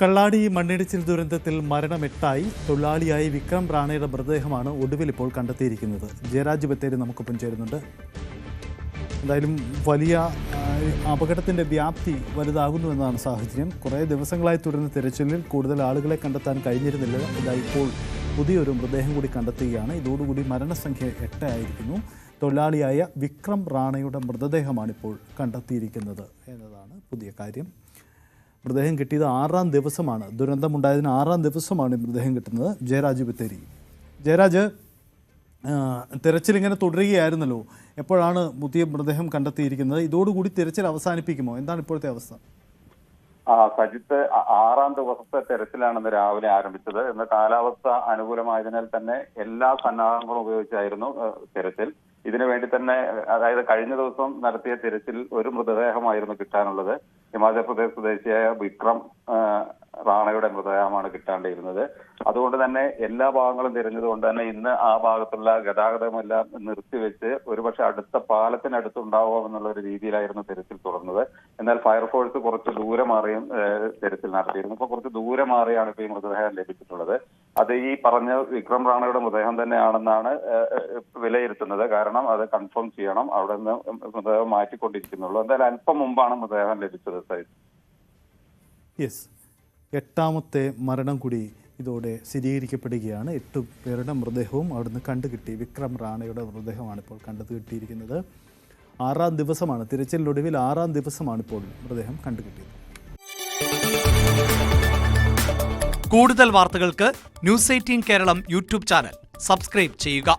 കള്ളാടി മണ്ണിടിച്ചിൽ ദുരന്തത്തിൽ മരണം 8 തൊഴിലാളിയായി വിക്രം റാണയുടെ മൃതദേഹമാണ് ഒടുവിൽ ഇപ്പോൾ കണ്ടെത്തിയിരിക്കുന്നത്. ജയരാജ് ബത്തേരി നമുക്കൊപ്പം ചേരുന്നുണ്ട്. എന്തായാലും വലിയ അപകടത്തിൻ്റെ വ്യാപ്തി വലുതാകുന്നു എന്നാണ് സാഹചര്യം. കുറേ ദിവസങ്ങളായി തുടരുന്ന തിരച്ചിലിൽ കൂടുതൽ ആളുകളെ കണ്ടെത്താൻ കഴിഞ്ഞിരുന്നില്ല. ഇതായി ഇപ്പോൾ പുതിയൊരു മൃതദേഹം കൂടി കണ്ടെത്തുകയാണ്. ഇതോടുകൂടി മരണസംഖ്യ 8 ആയിരിക്കുന്നു. തൊഴിലാളിയായ വിക്രം റാണയുടെ മൃതദേഹമാണിപ്പോൾ കണ്ടെത്തിയിരിക്കുന്നത് എന്നതാണ് പുതിയ കാര്യം. മൃതദേഹം കിട്ടിയത് 6ാം ദിവസമാണ്. ദുരന്തമുണ്ടായതിന് 6ാം ദിവസമാണ് മൃതദേഹം കിട്ടുന്നത്. ജയരാജ് ബത്തേരി. ജയരാജ്, തിരച്ചിൽ ഇങ്ങനെ തുടരുകയായിരുന്നല്ലോ. എപ്പോഴാണ് പുതിയ മൃതദേഹം കണ്ടെത്തിയിരിക്കുന്നത്? ഇതോടുകൂടി തിരച്ചിൽ അവസാനിപ്പിക്കുമോ? എന്താണ് ഇപ്പോഴത്തെ അവസ്ഥ? സജിത്ത്, 6ാം ദിവസത്തെ തെരച്ചിലാണെന്ന് രാവിലെ ആരംഭിച്ചത്. ഇന്ന് കാലാവസ്ഥ അനുകൂലമായതിനാൽ തന്നെ എല്ലാ സന്നാഹങ്ങളും ഉപയോഗിച്ചായിരുന്നു തെരച്ചിൽ. ഇതിനു വേണ്ടി തന്നെ, അതായത് കഴിഞ്ഞ ദിവസം നടത്തിയ തിരച്ചിൽ ഒരു മൃതദേഹമായിരുന്നു കിട്ടാനുള്ളത്. ഹിമാചൽ പ്രദേശ് സ്വദേശിയായ വിക്രം റാണയുടെ മൃതദേഹമാണ് കിട്ടാണ്ടിരുന്നത്. അതുകൊണ്ട് തന്നെ എല്ലാ ഭാഗങ്ങളും തിരഞ്ഞതുകൊണ്ട് തന്നെ ഇന്ന് ആ ഭാഗത്തുള്ള ഗതാഗതമെല്ലാം നിർത്തിവെച്ച് ഒരുപക്ഷെ അടുത്ത പാലത്തിനടുത്തുണ്ടാവുമെന്നുള്ള ഒരു രീതിയിലായിരുന്നു തിരച്ചിൽ തുടർന്നത്. എന്നാൽ ഫയർഫോഴ്സ് കുറച്ച് ദൂരെ മാറിയും തിരച്ചിൽ നടത്തിയിരുന്നു. ഇപ്പൊ കുറച്ച് ദൂരെ മാറിയാണ് ഇപ്പൊ ഈ മൃതദേഹം ലഭിച്ചിട്ടുള്ളത്. അത് ഈ പറഞ്ഞ വിക്രം റാണയുടെ മൃതദേഹം തന്നെയാണെന്നാണ് വിലയിരുത്തുന്നത്. കാരണം അത് കൺഫേം ചെയ്യണം. അവിടെ നിന്ന് മൃതദേഹം മാറ്റിക്കൊണ്ടിരിക്കുന്നുള്ളൂ. എന്തായാലും അല്പം മുമ്പാണ് മൃതദേഹം ലഭിച്ചത്. യെസ്, 8ാമത്തെ മരണം കൂടി ഇതോടെ സ്ഥിരീകരിക്കപ്പെടുകയാണ്. 8 പേരുടെ മൃതദേഹവും അവിടുന്ന് കണ്ടുകിട്ടി. വിക്രം റാണയുടെ മൃതദേഹമാണ് ഇപ്പോൾ കണ്ടുകിട്ടിയിരിക്കുന്നത്. 6ാം ദിവസമാണ് തിരച്ചിലിനൊടുവിൽ 6ാം ദിവസമാണ് ഇപ്പോൾ മൃതദേഹം കണ്ടുകിട്ടിയത്. കൂടുതൽ വാർത്തകൾക്ക് news 18 Keralam YouTube channel subscribe ചെയ്യുക.